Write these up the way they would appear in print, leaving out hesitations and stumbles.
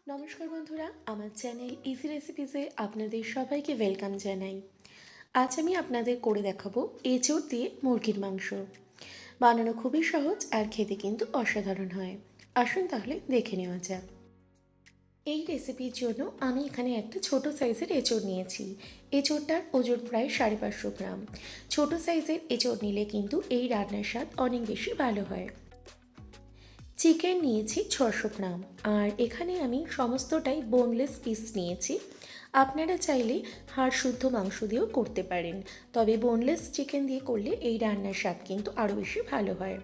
নমস্কার বন্ধুরা, আমার চ্যানেল ইজি রেসিপিসে আপনাদের সবাইকে ওয়েলকাম জানাই। আজ আমি আপনাদের করে দেখাবো এঁচোড় দিয়ে মুরগির মাংস। বানানো খুবই সহজ আর খেতে কিন্তু অসাধারণ হয়। আসুন তাহলে দেখে নেওয়া যাক। এই রেসিপির জন্য আমি এখানে একটা ছোট সাইজের এঁচোড় নিয়েছি। এঁচোড়টার ওজন প্রায় 550 গ্রাম। ছোট সাইজের এঁচোড় নিলে কিন্তু এই রান্নার স্বাদ অনেক বেশি ভালো হয়। চিকেন নিয়েছি 600 গ্রাম, আর এখানে আমি সমস্তটাই বোনলেস পিস নিয়েছি। আপনারা চাইলে হাড় শুদ্ধ মাংস দিয়েও করতে পারেন, তবে বোনলেস চিকেন দিয়ে করলে এই রান্নার স্বাদ কিন্তু আরও বেশি ভালো হয়।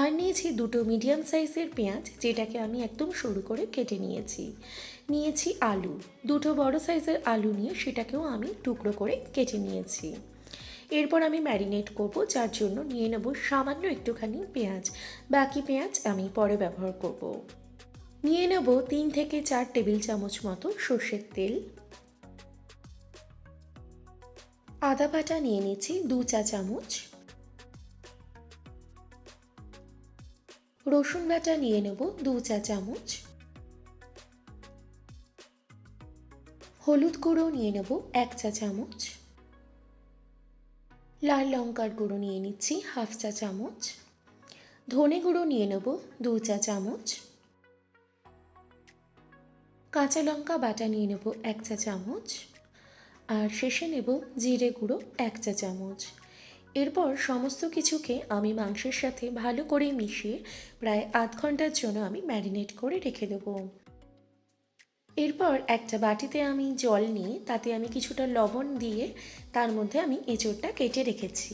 আর নিয়েছি দুটো মিডিয়াম সাইজের পেঁয়াজ, যেটাকে আমি একদম সরু করে কেটে নিয়েছি। নিয়েছি আলু, দুটো বড় সাইজের আলু নিয়ে সেটাকেও আমি টুকরো করে কেটে নিয়েছি। এরপর আমি ম্যারিনেট করব, যার জন্য নিয়ে নেব সামান্য একটুখানি পেঁয়াজ। বাকি পেঁয়াজ আমি পরে ব্যবহার করব। নিয়ে নেব 3 থেকে 4 টেবিল চামচ মতো সর্ষের তেল। আদা বাটা নিয়ে নিচ্ছি 2 চা চামচ। রসুন বাটা নিয়ে নেব 2 চা চামচ। হলুদ গুঁড়ো নিয়ে নেব 1 চা চামচ। লাল লঙ্কার গুঁড়ো নিয়ে নিচ্ছি 1/2 চা চামচ। ধনে গুঁড়ো নিয়ে নেব 2 চা চামচ। কাঁচা লঙ্কা বাটা নিয়ে নেব 1 চা চামচ। আর শেষে নেব জিরে গুঁড়ো 1 চা চামচ। এরপর সমস্ত কিছুকে আমি মাংসের সাথে ভালো করে মিশিয়ে প্রায় আধ ঘন্টার জন্য আমি ম্যারিনেট করে রেখে দেব। এরপর একটা বাটিতে আমি জল নিয়ে তাতে আমি কিছুটা লবণ দিয়ে তার মধ্যে আমি এঁচোড়টা কেটে রেখেছি।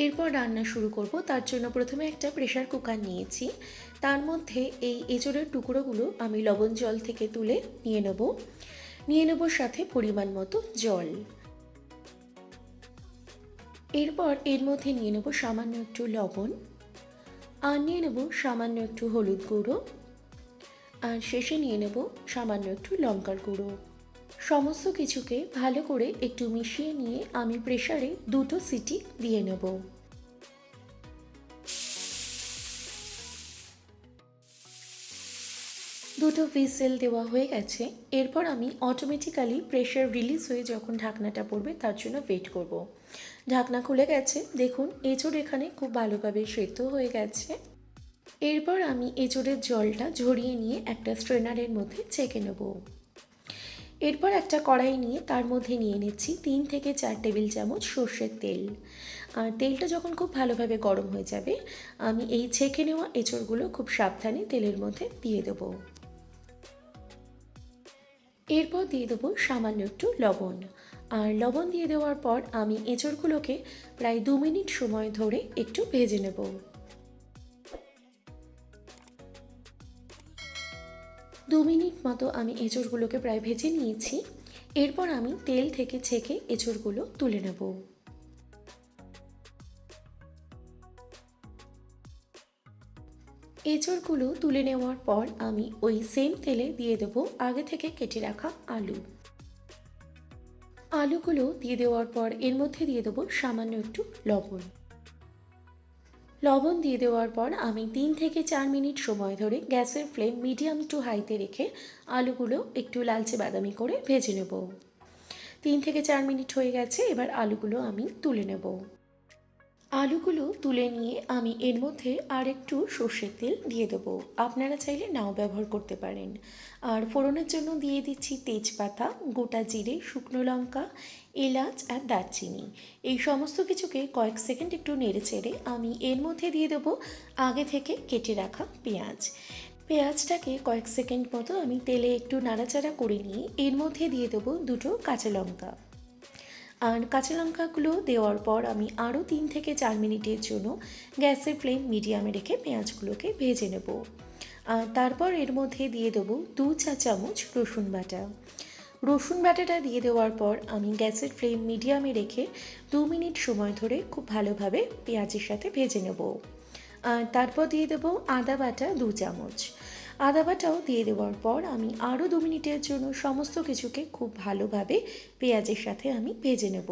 এরপর রান্না শুরু করব। তার জন্য প্রথমে একটা প্রেসার কুকার নিয়েছি। তার মধ্যে এই এঁচোড়ের টুকরোগুলো আমি লবণ জল থেকে তুলে নিয়ে নেব সাথে পরিমাণ মতো জল। এরপর এর মধ্যে নিয়ে নেব সামান্য একটু লবণ, আর নিয়ে নেব সামান্য একটু হলুদ গুঁড়ো, আর শেষে নিয়ে নেব সামান্য একটু লঙ্কার গুঁড়ো। সমস্ত কিছুকে ভালো করে একটু মিশিয়ে নিয়ে আমি প্রেসারে 2টো সিটি দিয়ে নেব। দুটো হুইসেল দেওয়া হয়ে গেছে। এরপর আমি অটোমেটিক্যালি প্রেসার রিলিজ হয়ে যখন ঢাকনাটা পড়বে তার জন্য ওয়েট করব। ঢাকনা খুলে গেছে, দেখুন এঁচোড় এখানে খুব ভালোভাবে সেদ্ধ হয়ে গেছে। এরপর আমি এঁচোড়ের জলটা ঝরিয়ে নিয়ে একটা স্ট্রেনারের মধ্যে ছেঁকে নেব। এরপর একটা কড়াই নিয়ে তার মধ্যে নিয়ে নিচ্ছি 3 থেকে 4 টেবিল চামচ সর্ষের তেল। আর তেলটা যখন খুব ভালোভাবে গরম হয়ে যাবে, আমি এই ছেঁকে নেওয়া এঁচোড়গুলো খুব সাবধানে তেলের মধ্যে দিয়ে দেবো। এরপর দিয়ে দেবো সামান্য একটু লবণ। আর লবণ দিয়ে দেওয়ার পর আমি এঁচোড়গুলোকে প্রায় 2 মিনিট সময় ধরে একটু ভেজে নেব। 2 মিনিট মতো আমি এঁচোড়গুলোকে প্রায় ভেজে নিয়েছি। এরপর আমি তেল থেকে ছেঁকে এঁচোড়গুলো তুলে নেব। এঁচোড়গুলো তুলে নেওয়ার পর আমি ওই সেম তেলে দিয়ে দেব আগে থেকে কেটে রাখা আলু। আলুগুলো দিয়ে দেওয়ার পর এর মধ্যে দিয়ে দেবো সামান্য একটু লবণ। লবণ দিয়ে দেওয়ার পর আমি 3 থেকে 4 মিনিট সময় ধরে গ্যাসের ফ্লেম মিডিয়াম টু হাইতে রেখে আলুগুলো একটু লালচে বাদামি করে ভেজে নেব। 3 থেকে 4 মিনিট হয়ে গেছে, এবার আলুগুলো আমি তুলে নেব। আলুগুলো তুলে নিয়ে আমি এর মধ্যে আর একটু সর্ষের তেল দিয়ে দেবো। আপনারা চাইলে নাও ব্যবহার করতে পারেন। আর ফোড়নের জন্য দিয়ে দিচ্ছি তেজপাতা, গোটা জিরে, শুকনো লঙ্কা, এলাচ আর দারচিনি। এই সমস্ত কিছুকে কয়েক সেকেন্ড একটু নেড়ে চেড়ে আমি এর মধ্যে দিয়ে দেবো আগে থেকে কেটে রাখা পেঁয়াজ। পেঁয়াজটাকে কয়েক সেকেন্ড মতো আমি তেলে একটু নাড়াচাড়া করে নিয়ে এর মধ্যে দিয়ে দেবো দুটো কাঁচা লঙ্কা। আর কাঁচা লঙ্কাগুলো দেওয়ার পর আমি আরও 3 থেকে 4 মিনিটের জন্য গ্যাসের ফ্লেম মিডিয়ামে রেখে পেঁয়াজগুলোকে ভেজে নেব। আর তারপর এর মধ্যে দিয়ে দেবো 2 চা চামচ রসুন বাটা। রসুন বাটাটা দিয়ে দেওয়ার পর আমি গ্যাসের ফ্লেম মিডিয়ামে রেখে 2 মিনিট সময় ধরে খুব ভালোভাবে পেঁয়াজের সাথে ভেজে নেব। আর তারপর দিয়ে দেবো আদা বাটা 2 চামচ। আদা বাটাও দিয়ে দেওয়ার পর আমি আরও 2 মিনিটের জন্য সমস্ত কিছুকে খুব ভালোভাবে পেঁয়াজের সাথে আমি ভেজে নেব।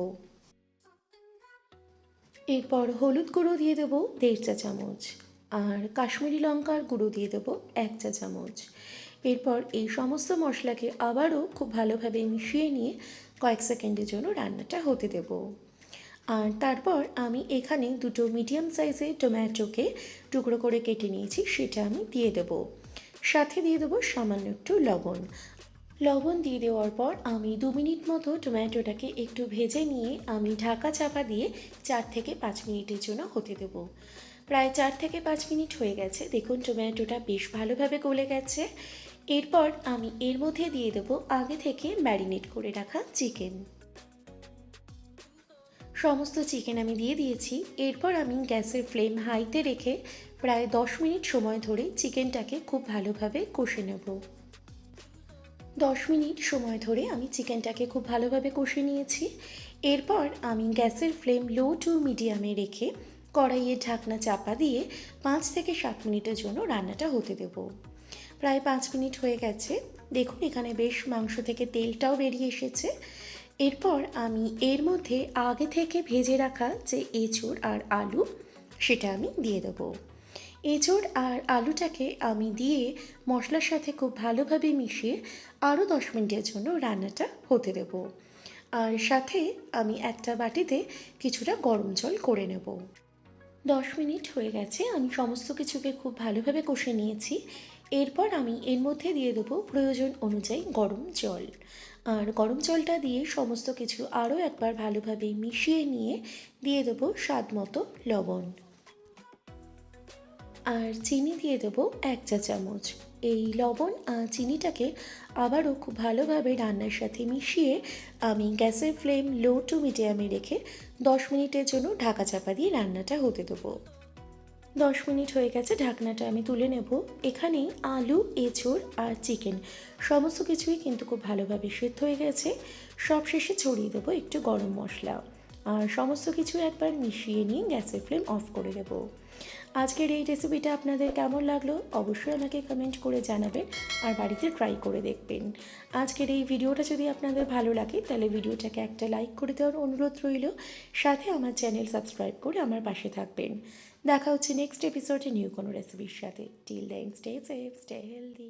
এরপর হলুদ গুঁড়ো দিয়ে দেবো 1.5 চা চামচ। আর কাশ্মীরি লঙ্কার গুঁড়ো দিয়ে দেবো 1 চা চামচ। এরপর এই সমস্ত মশলাকে আবারও খুব ভালোভাবে মিশিয়ে নিয়ে কয়েক সেকেন্ডের জন্য রান্নাটা হতে দেব। আর তারপর আমি এখানে দুটো মিডিয়াম সাইজের টমেটোকে টুকরো করে কেটে নিয়েছি, সেটা আমি দিয়ে দেব। সাথে দিয়ে দেবো সামান্য একটু লবণ। লবণ দিয়ে দেওয়ার পর আমি 2 মিনিট মতো টমেটোটাকে একটু ভেজে নিয়ে আমি ঢাকা চাপা দিয়ে 4 থেকে 5 মিনিটের জন্য হতে দেব। প্রায় 4 থেকে 5 মিনিট হয়ে গেছে, দেখুন টমেটোটা বেশ ভালোভাবে গলে গেছে। এরপর আমি এর মধ্যে দিয়ে দেবো আগে থেকে ম্যারিনেট করে রাখা চিকেন। সমস্ত চিকেন আমি দিয়ে দিয়েছি। এরপর আমি গ্যাসের ফ্লেম হাইতে রেখে প্রায় 10 মিনিট সময় ধরে চিকেনটাকে খুব ভালোভাবে কষে নেব। 10 মিনিট সময় ধরে আমি চিকেনটাকে খুব ভালোভাবে কষে নিয়েছি। এরপর আমি গ্যাসের ফ্লেম লো টু মিডিয়ামে রেখে কড়াইয়ের ঢাকনা চাপা দিয়ে 5 থেকে 7 মিনিটের জন্য রান্নাটা হতে দেব। প্রায় 5 মিনিট হয়ে গেছে, দেখুন এখানে বেশ মাংস থেকে তেলটাও বেরিয়ে এসেছে। এরপর আমি এর মধ্যে আগে থেকে ভেজে রাখা যে এঁচোড় আর আলু সেটা আমি দিয়ে দেবো। এঁচোড় আর আলুটাকে আমি দিয়ে মশলার সাথে খুব ভালোভাবে মিশিয়ে আরও 10 মিনিটের জন্য রান্নাটা হতে দেব। আর সাথে আমি একটা বাটিতে কিছুটা গরম জল করে নেব। 10 মিনিট হয়ে গেছে, আমি সমস্ত কিছুকে খুব ভালোভাবে কষে নিয়েছি। এরপর আমি এর মধ্যে দিয়ে দেবো প্রয়োজন অনুযায়ী গরম জল। আর গরম জলটা দিয়ে সমস্ত কিছু আরও একবার ভালোভাবে মিশিয়ে নিয়ে দিয়ে দেবো স্বাদ মতো লবণ। আর চিনি দিয়ে দেবো 1 চা চামচ। এই লবণ আর চিনিটাকে আবারও খুব ভালোভাবে রান্নার সাথে মিশিয়ে আমি গ্যাসের ফ্লেম লো টু মিডিয়ামে রেখে 10 মিনিটের জন্য ঢাকা চাপা দিয়ে রান্নাটা হতে দেবো। 10 মিনিট হয়ে গেছে, ঢাকনাটা আমি তুলে নেব। এখানেই আলু, এঁচোড় আর চিকেন সমস্ত কিছুই কিন্তু খুব ভালোভাবে সেদ্ধ হয়ে গেছে। সবশেষে ছড়িয়ে দেবো একটু গরম মশলা আর সমস্ত কিছু একবার মিশিয়ে নিয়ে গ্যাসের ফ্লেম অফ করে দেব। আজকের এই রেসিপিটা আপনাদের কেমন লাগলো অবশ্যই আমাকে কমেন্ট করে জানাবেন আর বাড়িতে ট্রাই করে দেখবেন। আজকের এই ভিডিওটা যদি আপনাদের ভালো লাগে তাহলে ভিডিওটাকে একটা লাইক করে দেওয়ার অনুরোধ রইল। সাথে আমার চ্যানেল সাবস্ক্রাইব করে আমার পাশে থাকবেন। দেখা হচ্ছে নেক্সট এপিসোডে নিউ কোনো রেসিপির সাথে। Till then stay safe, stay healthy.